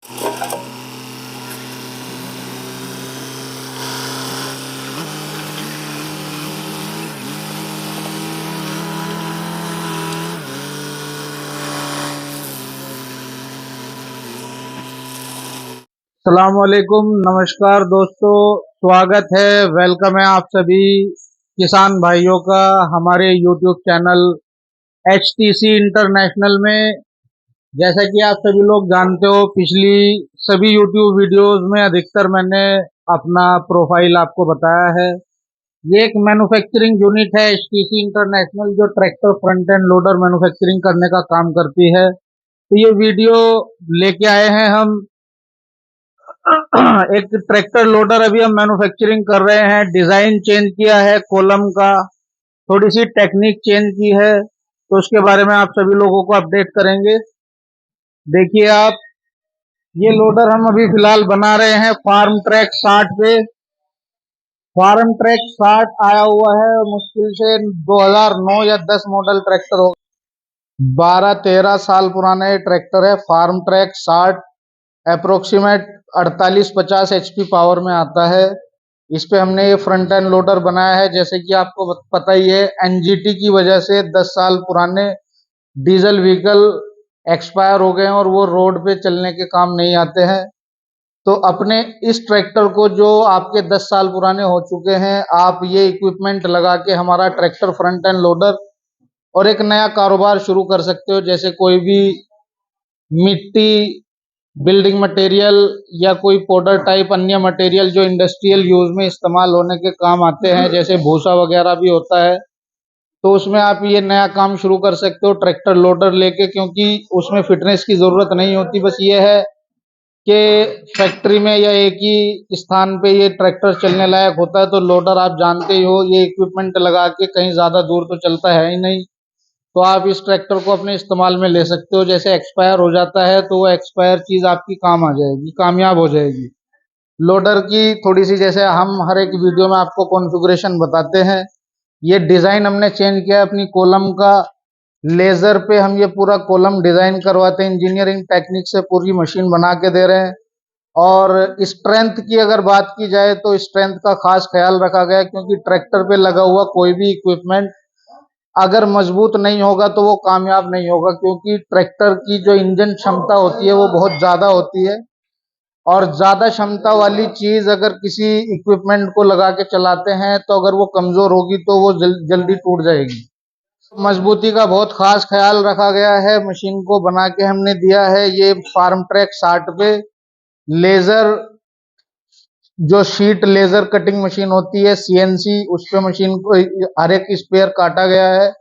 अस्सलामुअलैकुम, नमस्कार दोस्तों। स्वागत है, वेलकम है आप सभी किसान भाइयों का हमारे यूट्यूब चैनल HTC इंटरनेशनल में। जैसा कि आप सभी लोग जानते हो, पिछली सभी यूट्यूब वीडियोस में अधिकतर मैंने अपना प्रोफाइल आपको बताया है। ये एक मैन्युफैक्चरिंग यूनिट है HTC इंटरनेशनल, जो tractor front end loader manufacturing करने का काम करती है। तो ये वीडियो लेके आए हैं हम एक ट्रैक्टर लोडर अभी हम मैन्युफैक्चरिंग कर रहे हैं। डिजाइन चेंज किया है कॉलम का, थोड़ी सी टेक्निक चेंज की है, तो उसके बारे में आप सभी लोगों को अपडेट करेंगे। देखिए आप, ये लोडर हम अभी फिलहाल बना रहे हैं फार्म ट्रैक 60 पे। फार्म ट्रैक 60 आया हुआ है, मुश्किल से 2009 या 10 मॉडल ट्रैक्टर हो, 12-13 साल पुराना ये ट्रैक्टर है। Farm track 60 approximate 48-50 HP power में आता है। इस पे हमने ये फ्रंट एंड लोडर बनाया है। जैसे कि आपको पता ही है, NGT की वजह से 10 साल पुराने डीजल व्हीकल एक्सपायर हो गए हैं और वो रोड पे चलने के काम नहीं आते हैं। तो अपने इस ट्रैक्टर को, जो आपके 10 साल पुराने हो चुके हैं, आप ये इक्विपमेंट लगा के हमारा ट्रैक्टर फ्रंट एंड लोडर और एक नया कारोबार शुरू कर सकते हो। जैसे कोई भी मिट्टी, बिल्डिंग मटेरियल या कोई पाउडर टाइप अन्य मटेरियल जो इंडस्ट्रियल यूज में इस्तेमाल होने के काम आते हैं, जैसे भूसा वगैरह भी होता है, तो उसमें आप ये नया काम शुरू कर सकते हो ट्रैक्टर लोडर लेके। क्योंकि उसमें फिटनेस की जरूरत नहीं होती, बस ये है कि फैक्ट्री में या एक ही स्थान पे ये ट्रैक्टर चलने लायक होता है। तो लोडर आप जानते ही हो, ये इक्विपमेंट लगा के कहीं ज्यादा दूर तो चलता है ही नहीं। तो आप इस ट्रैक्टर को अपने इस्तेमाल में ले सकते हो। जैसे एक्सपायर हो जाता है तो वो एक्सपायर चीज आपकी काम आ जाएगी, कामयाब हो जाएगी। लोडर की थोड़ी सी, जैसे हम हर एक वीडियो में आपको कॉन्फ़िगरेशन बताते हैं, ये डिजाइन हमने चेंज किया है अपनी कॉलम का। लेजर पे हम ये पूरा कॉलम डिजाइन करवाते हैं, इंजीनियरिंग टेक्निक से पूरी मशीन बना के दे रहे हैं। और स्ट्रेंथ की अगर बात की जाए तो स्ट्रेंथ का खास ख्याल रखा गया है, क्योंकि ट्रैक्टर पे लगा हुआ कोई भी इक्विपमेंट अगर मजबूत नहीं होगा तो वो कामयाब नहीं होगा। क्योंकि ट्रैक्टर की जो इंजन क्षमता होती है वो बहुत ज्यादा होती है, और ज्यादा क्षमता वाली चीज अगर किसी इक्विपमेंट को लगा के चलाते हैं तो अगर वो कमजोर होगी तो वो जल्दी टूट जाएगी। मजबूती का बहुत खास ख्याल रखा गया है, मशीन को बना के हमने दिया है। ये फार्म ट्रैक 60 पे लेजर, जो शीट लेजर कटिंग मशीन होती है CNC, उस पे मशीन को हर एक स्पेयर काटा गया है।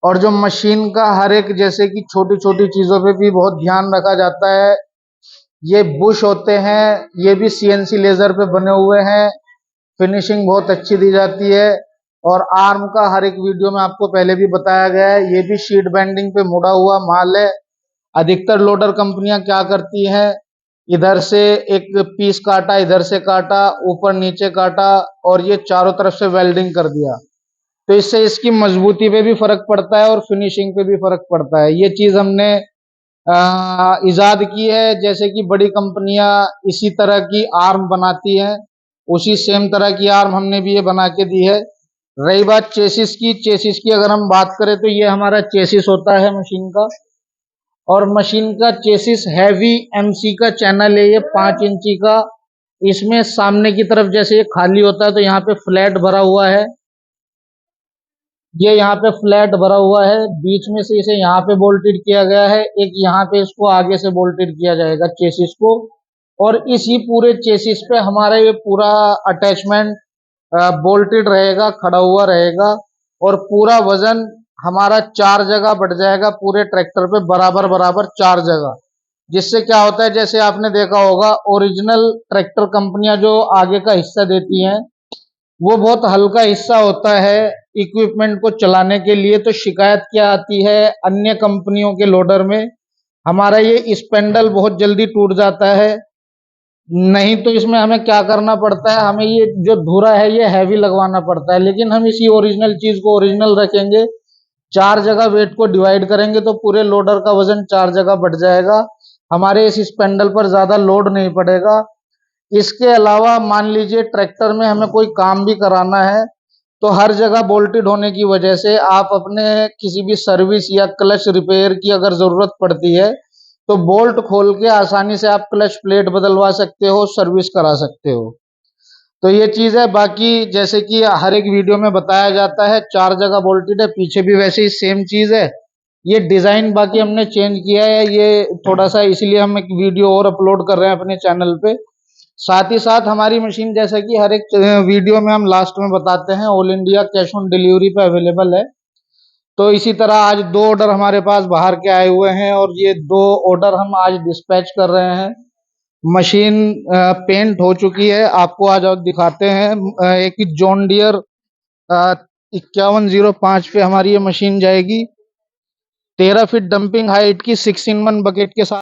और जो मशीन का हर एक, जैसे कि छोटी छोटी चीजों पे भी बहुत ध्यान रखा जाता है। ये बुश होते हैं, ये भी CNC लेजर पे बने हुए हैं, फिनिशिंग बहुत अच्छी दी जाती है। और आर्म का हर एक वीडियो में आपको पहले भी बताया गया है, ये भी शीट बेंडिंग पे मुड़ा हुआ माल है। अधिकतर लोडर कंपनियां क्या करती हैं, इधर से एक पीस काटा, इधर से काटा, ऊपर नीचे काटा, और ये चारों तरफ से वेल्डिंग कर दिया। तो इससे इसकी मजबूती पे भी फर्क पड़ता है और फिनिशिंग पे भी फर्क पड़ता है। ये चीज हमने इजाद की है। जैसे कि बड़ी कंपनियां इसी तरह की आर्म बनाती हैं, उसी सेम तरह की आर्म हमने भी ये बना के दी है। रही बात चेसिस की अगर हम बात करें तो ये हमारा चेसिस होता है मशीन का। और मशीन का चेसिस हैवी MC का चैनल है, ये 5 इंची का। इसमें सामने की तरफ जैसे ये खाली होता है तो यहाँ पे फ्लैट भरा हुआ है, ये यहाँ पे फ्लैट भरा हुआ है। बीच में से इसे यहाँ पे बोल्टेड किया गया है, एक यहाँ पे इसको आगे से बोल्टेड किया जाएगा चेसिस को। और इसी पूरे चेसिस पे हमारा ये पूरा अटैचमेंट बोल्टेड रहेगा, खड़ा हुआ रहेगा। और पूरा वजन हमारा 4 जगह बढ़ जाएगा पूरे ट्रैक्टर पे, बराबर बराबर 4 जगह। जिससे क्या होता है, जैसे आपने देखा होगा ओरिजिनल ट्रैक्टर कंपनियां जो आगे का हिस्सा देती हैं, वो बहुत हल्का हिस्सा होता है इक्विपमेंट को चलाने के लिए। तो शिकायत क्या आती है अन्य कंपनियों के लोडर में, हमारा ये स्पेंडल बहुत जल्दी टूट जाता है। नहीं तो इसमें हमें क्या करना पड़ता है, हमें ये जो धुरा है ये हैवी लगवाना पड़ता है। लेकिन हम इसी ओरिजिनल चीज को ओरिजिनल रखेंगे, 4 जगह वेट को डिवाइड करेंगे तो पूरे लोडर का वजन 4 जगह बढ़ जाएगा। हमारे इस स्पेंडल पर ज़्यादा लोड नहीं पड़ेगा। इसके अलावा मान लीजिए ट्रैक्टर में हमें कोई काम भी कराना है तो हर जगह बोल्टेड होने की वजह से आप अपने किसी भी सर्विस या क्लच रिपेयर की अगर ज़रूरत पड़ती है तो बोल्ट खोल के आसानी से आप क्लच प्लेट बदलवा सकते हो, सर्विस करा सकते हो। तो ये चीज़ है। बाकी जैसे कि हर एक वीडियो में बताया जाता है 4 जगह बोल्टेड है, पीछे भी वैसे ही सेम चीज़ है। ये डिज़ाइन बाकी हमने चेंज किया है, ये थोड़ा सा इसलिए हम एक वीडियो और अपलोड कर रहे हैं अपने चैनल पे। साथ ही साथ हमारी मशीन जैसा कि हर एक वीडियो में हम लास्ट में बताते हैं all India cash on delivery पे अवेलेबल है। तो इसी तरह आज 2 ऑर्डर हमारे पास बाहर के आए हुए हैं और ये 2 ऑर्डर हम आज डिस्पैच कर रहे हैं। मशीन पेंट हो चुकी है, आपको आज और दिखाते हैं। एक जॉन डियर 5105 पे हमारी ये मशीन जाएगी 13 फीट डंपिंग हाइट की 6-in-1 बकेट के साथ।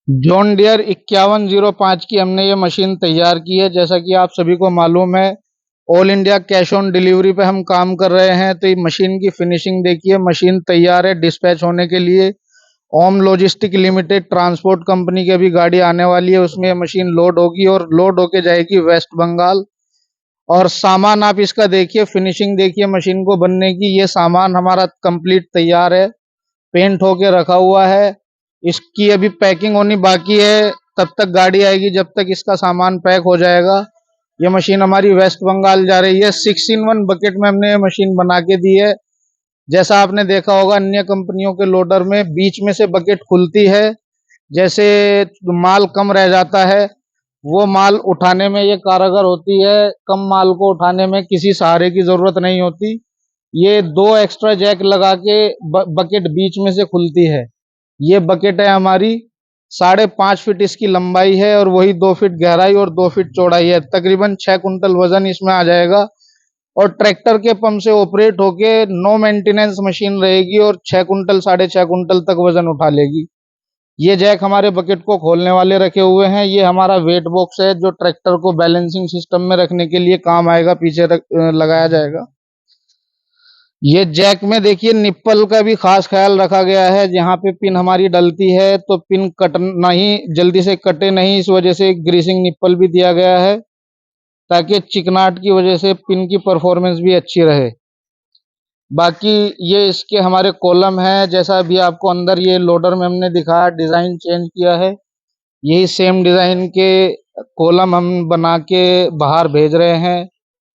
जॉन डियर 5105 की हमने ये मशीन तैयार की है। जैसा कि आप सभी को मालूम है all India cash on delivery पे हम काम कर रहे हैं। तो ये मशीन की फिनिशिंग देखिए, मशीन तैयार है डिस्पैच होने के लिए। ओम लॉजिस्टिक लिमिटेड ट्रांसपोर्ट कंपनी की अभी गाड़ी आने वाली है, उसमें ये मशीन लोड होगी और लोड होके जाएगी वेस्ट बंगाल। और सामान आप इसका देखिए, फिनिशिंग देखिए मशीन को बनने की। ये सामान हमारा कंप्लीट तैयार है, पेंट होके रखा हुआ है। इसकी अभी पैकिंग होनी बाकी है, तब तक गाड़ी आएगी जब तक इसका सामान पैक हो जाएगा। ये मशीन हमारी वेस्ट बंगाल जा रही है। 6-in-1 बकेट में हमने ये मशीन बना के दी है। जैसा आपने देखा होगा अन्य कंपनियों के लोडर में बीच में से बकेट खुलती है, जैसे माल कम रह जाता है वो माल उठाने में ये कारगर होती है। कम माल को उठाने में किसी सहारे की जरूरत नहीं होती। ये 2 एक्स्ट्रा जैक लगा के बकेट बीच में से खुलती है। ये बकेट है हमारी 5.5 फीट इसकी लंबाई है और वही 2 फीट गहराई और 2 फीट चौड़ाई है। तकरीबन 6 कुंटल वजन इसमें आ जाएगा और ट्रैक्टर के पंप से ऑपरेट होके नो मेंटेनेंस मशीन रहेगी और 6 कुंटल 6.5 कुंटल तक वजन उठा लेगी। ये जैक हमारे बकेट को खोलने वाले रखे हुए हैं। ये हमारा वेट बॉक्स है जो ट्रैक्टर को बैलेंसिंग सिस्टम में रखने के लिए काम आएगा, पीछे लगाया जाएगा। ये जैक में देखिए निप्पल का भी खास ख्याल रखा गया है। जहाँ पे पिन हमारी डलती है तो पिन कट नहीं, जल्दी से कटे नहीं, इस वजह से ग्रीसिंग निप्पल भी दिया गया है ताकि चिकनाट की वजह से पिन की परफॉर्मेंस भी अच्छी रहे। बाकी ये इसके हमारे कॉलम है, जैसा अभी आपको अंदर ये लोडर में हमने दिखाया, डिज़ाइन चेंज किया है। यही सेम डिज़ाइन के कॉलम हम बना के बाहर भेज रहे हैं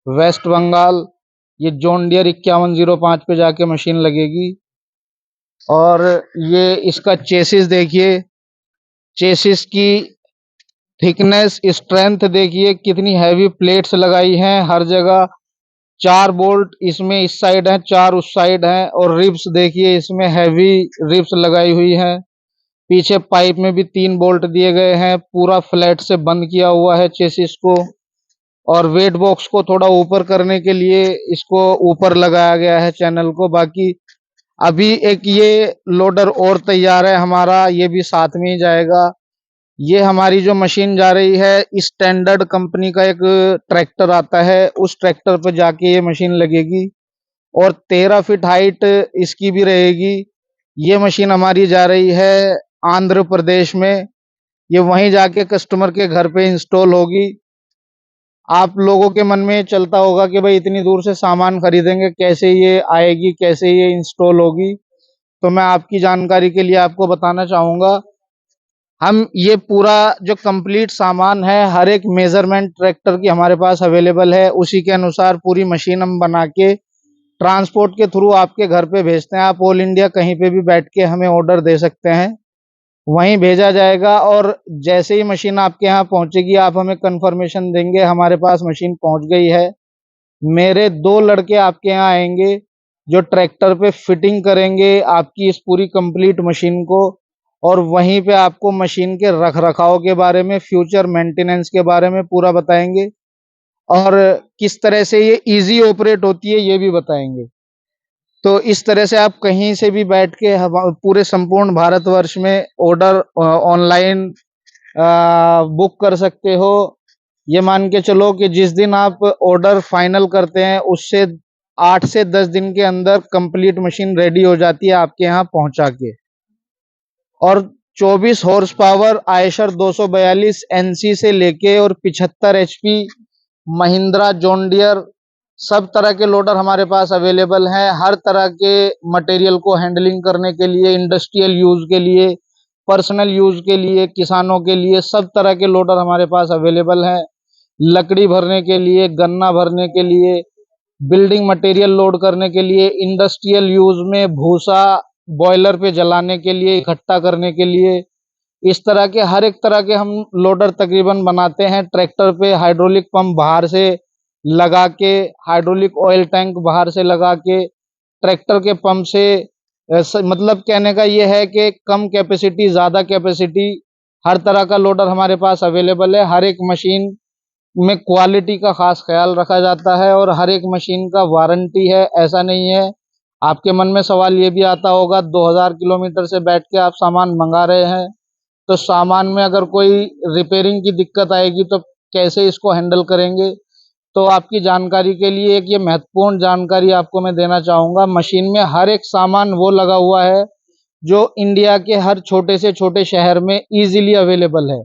वेस्ट बंगाल। ये जॉन डियर 5105 पे जाके मशीन लगेगी। और ये इसका चेसिस देखिए, चेसिस की थिकनेस, स्ट्रेंथ देखिए, कितनी हैवी प्लेट्स लगाई हैं हर जगह। 4 बोल्ट इसमें इस साइड हैं, 4 उस साइड हैं और रिब्स देखिए इसमें हैवी रिब्स लगाई हुई हैं। पीछे पाइप में भी 3 बोल्ट दिए गए हैं। पूरा फ्लैट से बंद किया हुआ है चेसिस को। और वेट बॉक्स को थोड़ा ऊपर करने के लिए इसको ऊपर लगाया गया है चैनल को। बाकी अभी एक ये लोडर और तैयार है हमारा, ये भी साथ में ही जाएगा। ये हमारी जो मशीन जा रही है स्टैंडर्ड कंपनी का एक ट्रैक्टर आता है, उस ट्रैक्टर पर जाके ये मशीन लगेगी और 13 फीट हाइट इसकी भी रहेगी। ये मशीन हमारी जा रही है आंध्र प्रदेश में। ये वहीं जाके कस्टमर के घर पे इंस्टॉल होगी। आप लोगों के मन में चलता होगा कि भाई इतनी दूर से सामान खरीदेंगे, कैसे ये आएगी, कैसे ये इंस्टॉल होगी। तो मैं आपकी जानकारी के लिए आपको बताना चाहूँगा, हम ये पूरा जो कंप्लीट सामान है हर एक मेजरमेंट ट्रैक्टर की हमारे पास अवेलेबल है। उसी के अनुसार पूरी मशीन हम बना के ट्रांसपोर्ट के थ्रू आपके घर पे भेजते हैं। आप ऑल इंडिया कहीं पे भी बैठ के हमें ऑर्डर दे सकते हैं, वहीं भेजा जाएगा। और जैसे ही मशीन आपके यहाँ पहुंचेगी आप हमें कंफर्मेशन देंगे हमारे पास मशीन पहुंच गई है। मेरे 2 लड़के आपके यहाँ आएंगे जो ट्रैक्टर पे फिटिंग करेंगे आपकी इस पूरी कंप्लीट मशीन को और वहीं पे आपको मशीन के रख रखाव के बारे में, फ्यूचर मेंटेनेंस के बारे में पूरा बताएंगे और किस तरह से ये इजी ऑपरेट होती है ये भी बताएंगे। तो इस तरह से आप कहीं से भी बैठ के पूरे संपूर्ण भारतवर्ष में ऑर्डर ऑनलाइन बुक कर सकते हो। ये मान के चलो कि जिस दिन आप ऑर्डर फाइनल करते हैं उससे 8 से 10 दिन के अंदर कंप्लीट मशीन रेडी हो जाती है आपके यहाँ पहुंचा के। और 24 हॉर्स पावर आयशर 242 एनसी से लेके और 75 एचपी महिंद्रा जॉन डियर सब तरह के लोडर हमारे पास अवेलेबल हैं। हर तरह के मटेरियल को हैंडलिंग करने के लिए, इंडस्ट्रियल यूज के लिए, पर्सनल यूज के लिए, किसानों के लिए सब तरह के लोडर हमारे पास अवेलेबल हैं। लकड़ी भरने के लिए, गन्ना भरने के लिए, बिल्डिंग मटेरियल लोड करने के लिए, इंडस्ट्रियल यूज में भूसा बॉयलर पे जलाने के लिए, इकट्ठा करने के लिए, इस तरह के हर एक तरह के हम लोडर तकरीबन बनाते हैं। ट्रैक्टर पे हाइड्रोलिक पंप बाहर से लगा के, हाइड्रोलिक ऑयल टैंक बाहर से लगा के, ट्रैक्टर के पंप से मतलब कहने का ये है कि कम कैपेसिटी ज़्यादा कैपेसिटी, हर तरह का लोडर हमारे पास अवेलेबल है। हर एक मशीन में क्वालिटी का खास ख्याल रखा जाता है और हर एक मशीन का वारंटी है, ऐसा नहीं है। आपके मन में सवाल ये भी आता होगा 2000 किलोमीटर से बैठ के आप सामान मंगा रहे हैं, तो सामान में अगर कोई रिपेयरिंग की दिक्कत आएगी तो कैसे इसको हैंडल करेंगे। तो आपकी जानकारी के लिए एक ये महत्वपूर्ण जानकारी आपको मैं देना चाहूँगा, मशीन में हर एक सामान वो लगा हुआ है जो इंडिया के हर छोटे से छोटे शहर में ईजिली अवेलेबल है।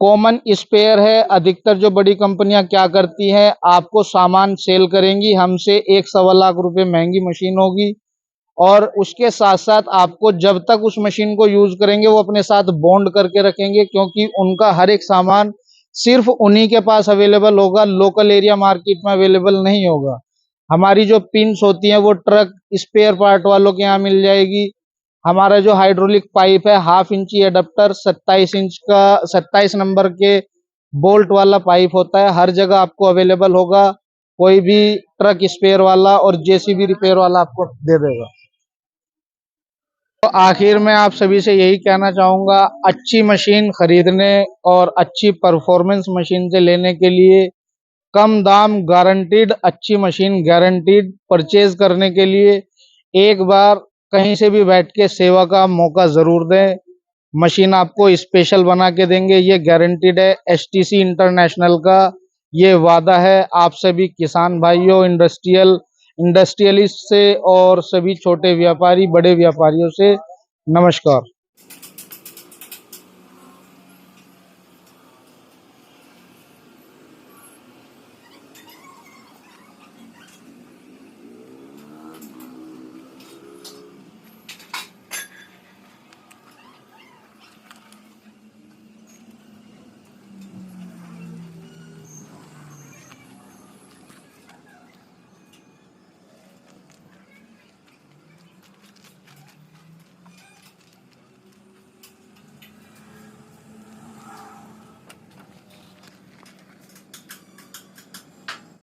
कॉमन स्पेयर है। अधिकतर जो बड़ी कंपनियां क्या करती हैं, आपको सामान सेल करेंगी हमसे 1-1.25 लाख रुपए महंगी मशीन होगी और उसके साथ साथ आपको जब तक उस मशीन को यूज करेंगे वो अपने साथ बॉन्ड करके रखेंगे, क्योंकि उनका हर एक सामान सिर्फ उन्हीं के पास अवेलेबल होगा, लोकल एरिया मार्केट में अवेलेबल नहीं होगा। हमारी जो पिन्स होती हैं वो ट्रक स्पेयर पार्ट वालों के यहाँ मिल जाएगी। हमारा जो हाइड्रोलिक पाइप है 1/2 इंची एडाप्टर 27 इंच का 27 नंबर के बोल्ट वाला पाइप होता है, हर जगह आपको अवेलेबल होगा। कोई भी ट्रक स्पेयर वाला और जेसीबी रिपेयर वाला आपको दे देगा। तो आखिर में आप सभी से यही कहना चाहूँगा, अच्छी मशीन खरीदने और अच्छी परफॉर्मेंस मशीन से लेने के लिए कम दाम गारंटीड, अच्छी मशीन गारंटीड परचेज करने के लिए एक बार कहीं से भी बैठ के सेवा का मौका ज़रूर दें। मशीन आपको स्पेशल बना के देंगे, ये गारंटीड है। एसटीसी इंटरनेशनल का ये वादा है आप सभी किसान भाइयों, इंडस्ट्रियलिस्ट से और सभी छोटे व्यापारी, बड़े व्यापारियों से। नमस्कार।